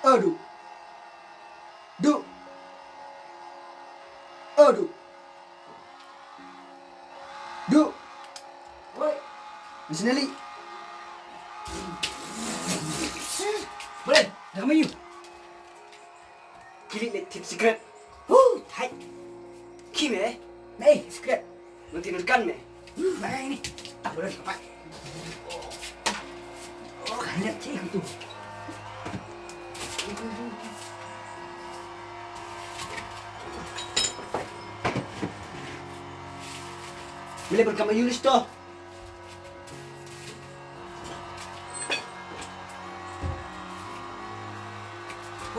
Aduh. Duh. Aduh. Duh. Woi. Di sini li. Boleh, dah mayu. Kili ni tip secret. Hai. Kime? Nei, secret. Nanti nunkan me. Mana ini? Tak boleh dapat. Oh, kan lihat cik itu. Bila bersama Yunus tu. Oh,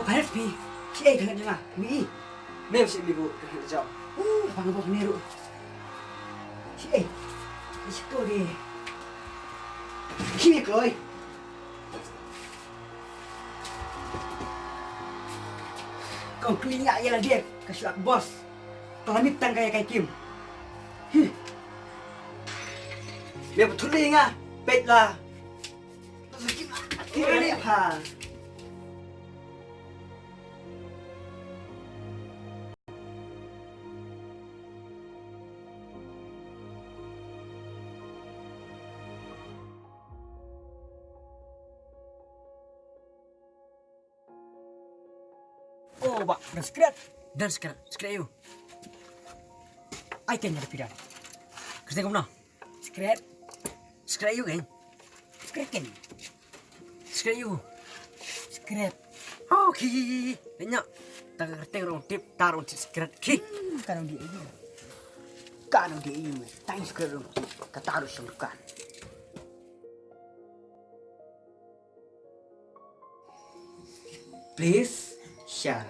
kan pi. Cik dengan dia mah. Mi. Mem si ibu kerja. Apa niru. Cik. Isko dia. Kimi koi. Kau kelinga ialah dia kasih aku bos. Kelamitan kayak Kim. Dia betul ingat, bet lah. Kira ni apa? Oh, bak, dan skrat you. I can nyari pidan. Kerja kamu na? Skrat you kan? Skrat you. Oh, ki. Banyak. Tak kerja orang tip taruh skrat ki. Kalau dia ini. Tanya skrat orang tip. Kata harus sembuhkan. Please share,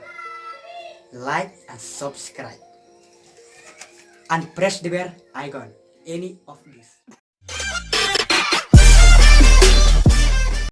like and subscribe, and press the bell icon. Any of this.